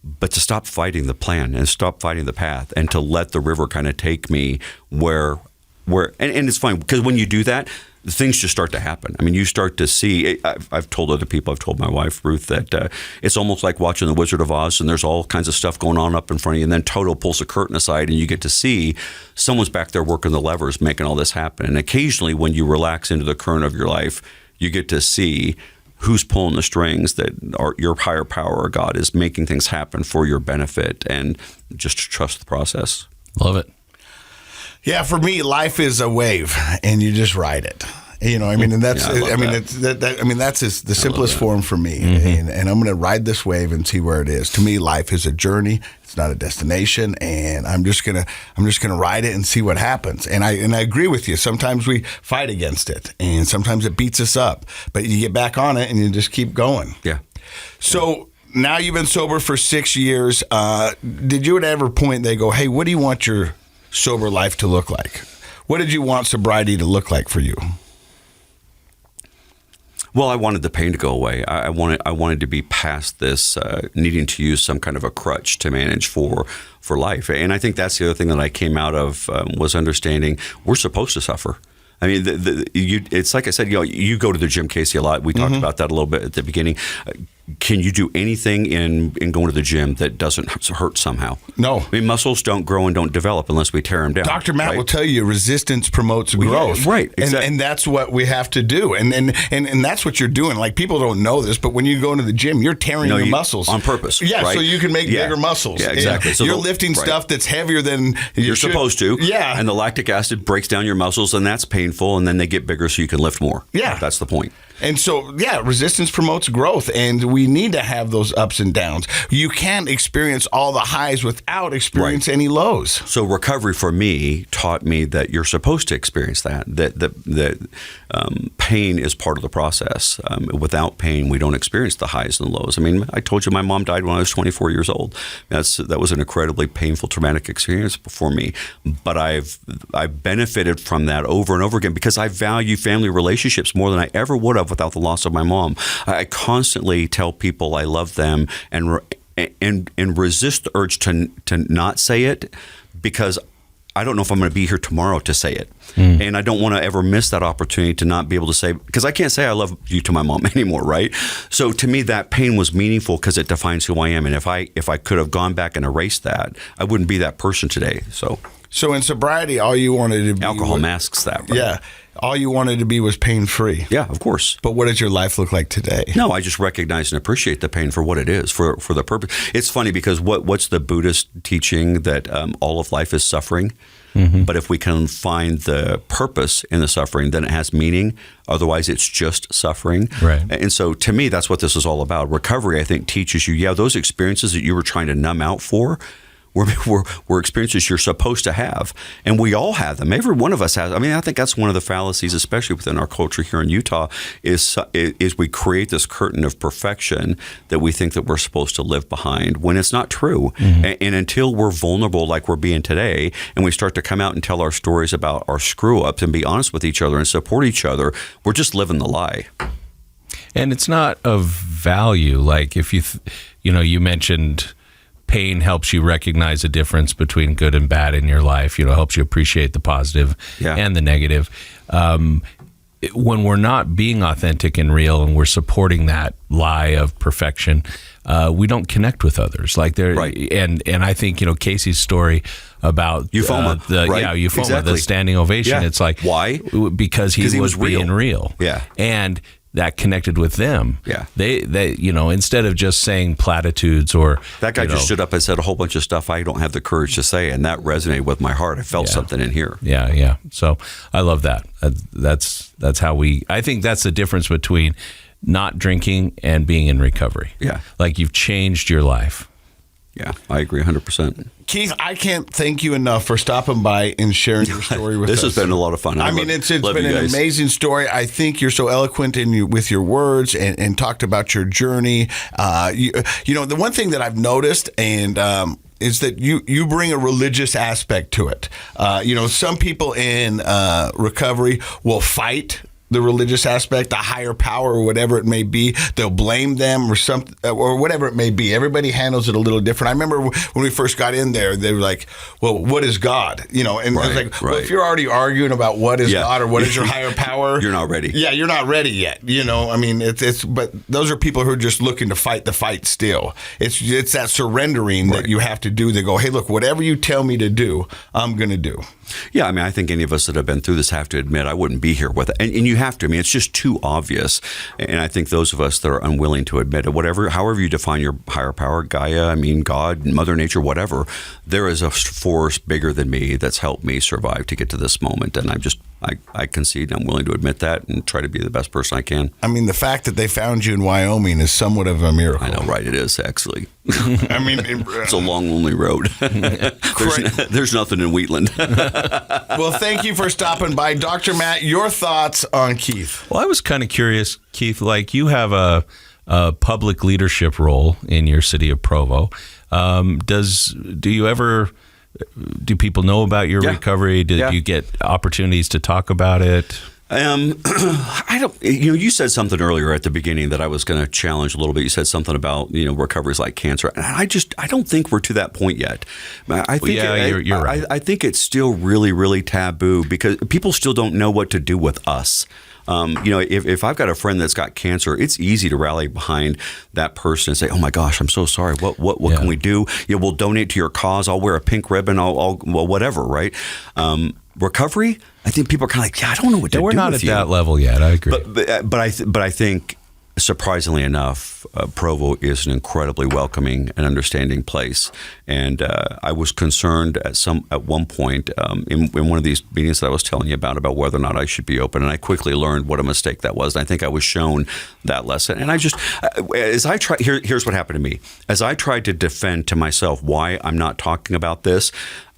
but to stop fighting the plan and stop fighting the path and to let the river kind of take me where and it's funny because when you do that, things just start to happen. You start to see, I've told other people, I've told my wife, Ruth, that it's almost like watching The Wizard of Oz, and there's all kinds of stuff going on up in front of you, and then Toto pulls the curtain aside, and you get to see someone's back there working the levers, making all this happen. And occasionally, when you relax into the current of your life, you get to see who's pulling the strings, that your higher power or God is making things happen for your benefit, and just trust the process. Love it. Yeah, for me, life is a wave, and you just ride it. You know, I mean, and that's, Yeah, I mean, it's the simplest form for me. And I'm going to ride this wave and see where it is. To me, life is a journey. It's not a destination. And I'm just going to ride it and see what happens. And I agree with you. Sometimes we fight against it, and sometimes it beats us up, but you get back on it and you just keep going. Yeah. So now you've been sober for 6 years. Did you at ever point they go, hey, what do you want your sober life to look like? What did you want sobriety to look like for you? Well, I wanted the pain to go away. I wanted to be past this needing to use some kind of a crutch to manage for life. And I think that's the other thing that I came out of was understanding we're supposed to suffer. I mean, it's like I said, you go to the gym, Casey, a lot. We talked about that a little bit at the beginning. Can you do anything in going to the gym that doesn't hurt somehow? No. I mean, muscles don't grow and don't develop unless we tear them down. Dr. Matt will tell you resistance promotes growth. Right. Exactly. And that's what we have to do. And that's what you're doing. Like, people don't know this, but when you go into the gym, you're tearing your muscles. On purpose. Yeah, right? So you can make bigger muscles. Yeah, exactly. And so you're lifting stuff that's heavier than you're supposed to. Yeah. And the lactic acid breaks down your muscles, and that's painful, and then they get bigger so you can lift more. Yeah. That's the point. And so, yeah, resistance promotes growth, and we need to have those ups and downs. You can't experience all the highs without experience any lows. So recovery for me taught me that you're supposed to experience that pain is part of the process. Without pain, we don't experience the highs and lows. I mean, I told you my mom died when I was 24 years old. That was an incredibly painful, traumatic experience for me. But I've benefited from that over and over again because I value family relationships more than I ever would have without the loss of my mom. I constantly tell people I love them and resist the urge to not say it because I don't know if I'm going to be here tomorrow to say it. And I don't want to ever miss that opportunity to not be able to say, because I can't say I love you to my mom anymore, right? So to me, that pain was meaningful because it defines who I am. And if I could have gone back and erased that, I wouldn't be that person today. So in sobriety, all you wanted to be... Alcohol masks that, right? Yeah. All you wanted to be was pain-free. Yeah, of course. But what does your life look like today? No, I just recognize and appreciate the pain for what it is, for the purpose. It's funny because what's the Buddhist teaching that all of life is suffering? Mm-hmm. But if we can find the purpose in the suffering, then it has meaning. Otherwise, it's just suffering. Right. And so to me, that's what this is all about. Recovery, I think, teaches you, those experiences that you were trying to numb out for, were experiences you're supposed to have. And we all have them. Every one of us has. I mean, I think that's one of the fallacies, especially within our culture here in Utah, is we create this curtain of perfection that we think that we're supposed to live behind when it's not true. Mm-hmm. And until we're vulnerable like we're being today, and we start to come out and tell our stories about our screw-ups and be honest with each other and support each other, we're just living the lie. And it's not of value. Like if you mentioned... pain helps you recognize the difference between good and bad in your life, helps you appreciate the positive and the negative. When we're not being authentic and real and we're supporting that lie of perfection, we don't connect with others. Like there, right. And I think, Casey's story about Euphoma, right? Euphoma, exactly. the standing ovation. Yeah. It's like, why? Because he was being real. Yeah. And that connected with them. Yeah. They instead of just saying platitudes or... That guy just stood up and said a whole bunch of stuff I don't have the courage to say, and that resonated with my heart. I felt something in here. Yeah. So I love that. That's how I think that's the difference between not drinking and being in recovery. Yeah. Like you've changed your life. Yeah, I agree 100%. Keith, I can't thank you enough for stopping by and sharing your story with us. This has been a lot of fun. It's been an amazing story. I think you're so eloquent with your words and talked about your journey. The one thing that I've noticed and is that you bring a religious aspect to it. Some people in recovery will fight the religious aspect, the higher power or whatever it may be. They'll blame them or whatever it may be. Everybody handles it a little different. I remember when we first got in there, they were like, well, what is God? And I was like, well, if you're already arguing about what is God or what is your higher power, you're not ready. Yeah, you're not ready yet. But those are people who are just looking to fight the fight still. It's that surrendering that you have to do. They go, hey, look, whatever you tell me to do, I'm going to do. Yeah, I think any of us that have been through this have to admit I wouldn't be here with it. And you have to. I mean, it's just too obvious. And I think those of us that are unwilling to admit it, however you define your higher power, Gaia, I mean, God, Mother Nature, whatever, there is a force bigger than me that's helped me survive to get to this moment. And I concede, I'm willing to admit that and try to be the best person I can. I mean, the fact that they found you in Wyoming is somewhat of a miracle. I know, right? It is, actually. I mean, it's a long, lonely road. There's nothing in Wheatland. Well, thank you for stopping by. Dr. Matt, your thoughts on Keith? Well, I was kind of curious, Keith, like you have a public leadership role in your city of Provo. Do people know about your recovery? Did you get opportunities to talk about it? I don't. You said something earlier at the beginning that I was going to challenge a little bit. You said something about recovery is like cancer, and I don't think we're to that point yet. I think you're right. I think it's still really, really taboo because people still don't know what to do with us. If I've got a friend that's got cancer, it's easy to rally behind that person and say, "Oh my gosh, I'm so sorry. What can we do? We'll donate to your cause. I'll wear a pink ribbon. I'll whatever." Right? Recovery. I think people are kind of like, I don't know what to do. We're not with at that level yet. I agree. But I think, surprisingly enough, Provo is an incredibly welcoming and understanding place. And I was concerned at one point in one of these meetings that I was telling you about whether or not I should be open. And I quickly learned what a mistake that was. And I think I was shown that lesson. And here's what happened to me. As I tried to defend to myself why I'm not talking about this,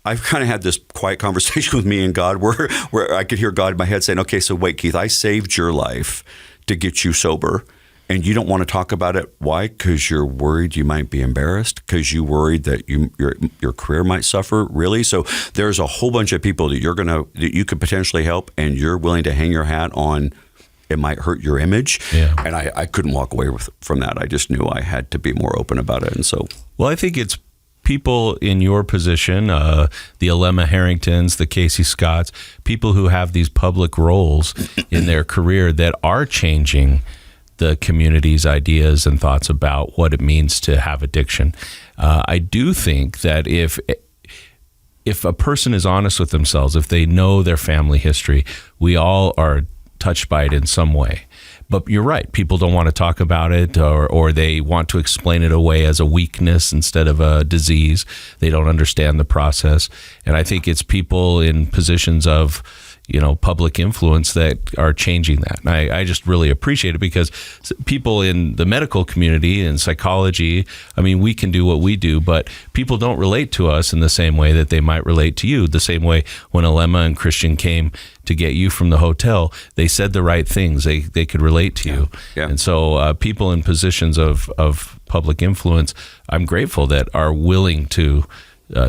I've kind of had this quiet conversation with me and God where I could hear God in my head saying, okay, so wait, Keith, I saved your life to get you sober. And you don't want to talk about it. Why? Because you're worried you might be embarrassed? Because you're worried that your career might suffer? Really? So there's a whole bunch of people that you could potentially help, and you're willing to hang your hat on it might hurt your image. Yeah. And I couldn't walk away from that. I just knew I had to be more open about it. And so, well, I think it's people in your position, the Alema Harringtons, the Casey Scotts, people who have these public roles in their career that are changing the community's ideas and thoughts about what it means to have addiction. I do think that if a person is honest with themselves, if they know their family history, we all are touched by it in some way. But you're right. People don't want to talk about it, or they want to explain it away as a weakness instead of a disease. They don't understand the process. And I think it's people in positions of, public influence that are changing that. And I just really appreciate it because people in the medical community and psychology, I mean, we can do what we do, but people don't relate to us in the same way that they might relate to you. The same way when Alema and Christian came to get you from the hotel, they said the right things. They could relate to you. Yeah. And so people in positions of public influence, I'm grateful that are willing to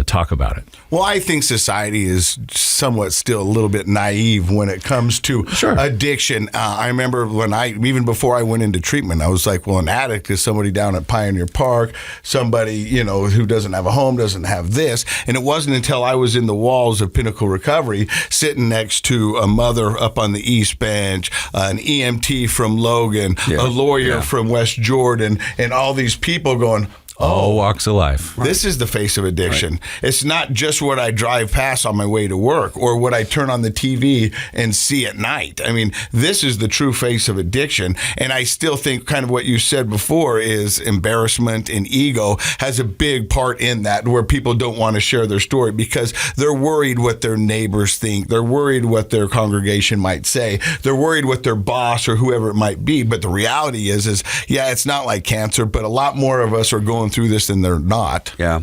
talk about it. Well, I think society is somewhat still a little bit naive when it comes to addiction. I remember even before I went into treatment, I was like, well, an addict is somebody down at Pioneer Park, somebody, who doesn't have a home, doesn't have this. And it wasn't until I was in the walls of Pinnacle Recovery, sitting next to a mother up on the East Bench, an EMT from Logan, a lawyer from West Jordan, and all these people going, all walks of life. This is the face of addiction. Right. It's not just what I drive past on my way to work or what I turn on the TV and see at night. I mean, this is the true face of addiction. And I still think kind of what you said before is embarrassment and ego has a big part in that, where people don't want to share their story because they're worried what their neighbors think. They're worried what their congregation might say. They're worried what their boss or whoever it might be. But the reality is it's not like cancer, but a lot more of us are going through this than they're not. Yeah.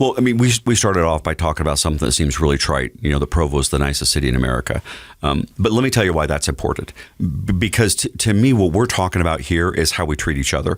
Well, I mean, we started off by talking about something that seems really trite. The Provo is the nicest city in America. But let me tell you why that's important. Because to me, what we're talking about here is how we treat each other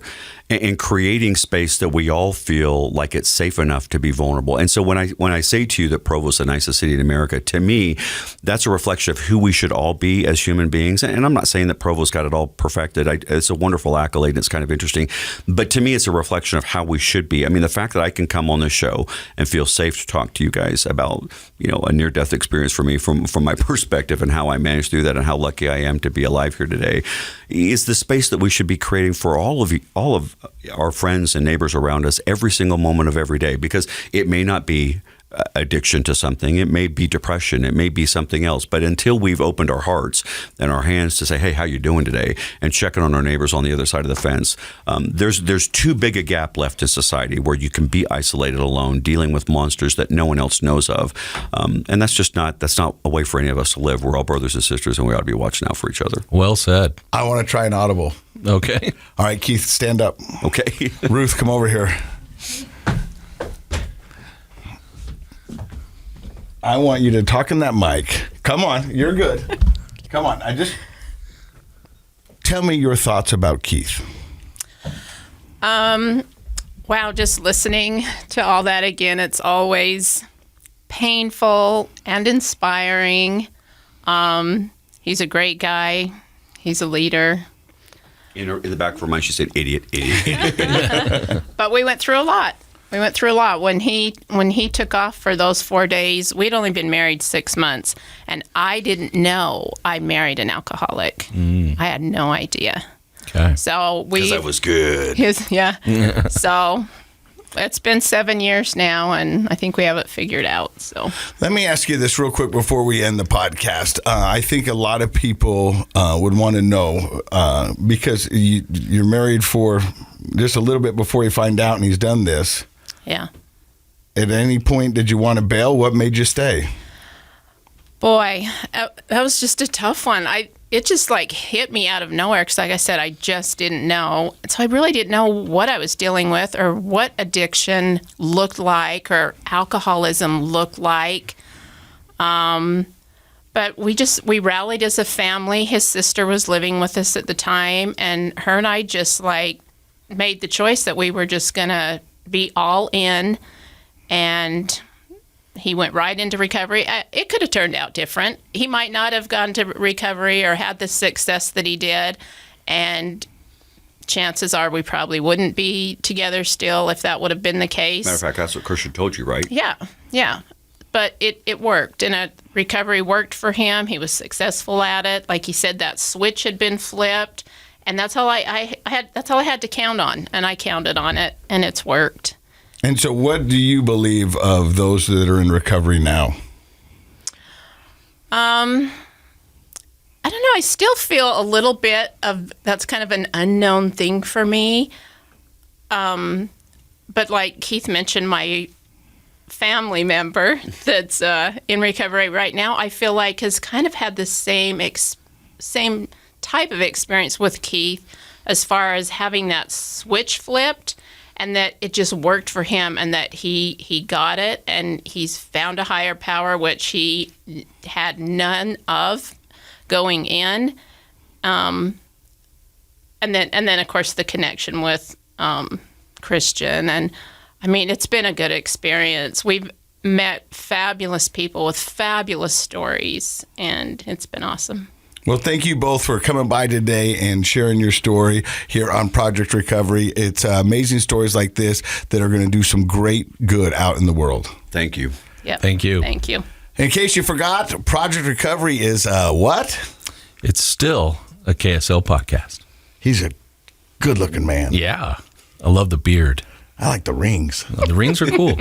and creating space that we all feel like it's safe enough to be vulnerable. And so when I say to you that Provo is the nicest city in America, to me, that's a reflection of who we should all be as human beings. And I'm not saying that Provo's got it all perfected. It's a wonderful accolade and it's kind of interesting. But to me, it's a reflection of how we should be. I mean, the fact that I can come on this show and feel safe to talk to you guys about, a near-death experience for me from my perspective and how I managed through that and how lucky I am to be alive here today is the space that we should be creating for all of our friends and neighbors around us every single moment of every day, because it may not be addiction to something. It may be depression. It may be something else. But until we've opened our hearts and our hands to say, hey, how you doing today? And checking on our neighbors on the other side of the fence, there's too big a gap left in society where you can be isolated alone, dealing with monsters that no one else knows of. And that's not a way for any of us to live. We're all brothers and sisters, and we ought to be watching out for each other. Well said. I want to try an audible. Okay. All right, Keith, stand up. Okay. Ruth, come over here. I want you to talk in that mic. Come on, you're good. Come on, tell me your thoughts about Keith. Wow, just listening to all that again, it's always painful and inspiring. He's a great guy. He's a leader. In the back of her mind, she said, idiot, idiot. But we went through a lot. When he took off for those 4 days, we'd only been married 6 months, and I didn't know I married an alcoholic. I had no idea. Okay. So Because I was good. Yeah. So it's been 7 years now, and I think we have it figured out. So Let me ask you this real quick before we end the podcast. I think a lot of people would want to know, because you're married for just a little bit before you find out and he's done this. yeah. At any point, did you want to bail? What made you stay? Boy, that was just a tough one. It just like hit me out of nowhere because, like I said, I just didn't know. So I really didn't know what I was dealing with or what addiction looked like or alcoholism looked like. But we rallied as a family. His sister was living with us at the time, and her and I just like made the choice that we were just going to be all in, and he went right into recovery. It could have turned out different. He might not have gone to recovery or had the success that he did, and chances are we probably wouldn't be together still if that would have been the case. Matter of fact, that's what Christian told you, right? Yeah. But it worked, and recovery worked for him. He was successful at it. Like he said, that switch had been flipped, and that's all that's all I had to count on, and I counted on it, and it's worked. And so what do you believe of those that are in recovery now? I don't know. I still feel a little bit of that's kind of an unknown thing for me. But like Keith mentioned, my family member that's in recovery right now, I feel like has kind of had the same type of experience with Keith as far as having that switch flipped, and that it just worked for him, and that he got it, and he's found a higher power, which he had none of going in. And then of course the connection with Christian, and I mean, it's been a good experience. We've met fabulous people with fabulous stories, and it's been awesome. Well, thank you both for coming by today and sharing your story here on Project Recovery. It's amazing stories like this that are going to do some great good out in the world. Thank you. Yep. Thank you. Thank you. In case you forgot, Project Recovery is what? It's still a KSL podcast. He's a good-looking man. Yeah. I love the beard. I like the rings. The rings are cool.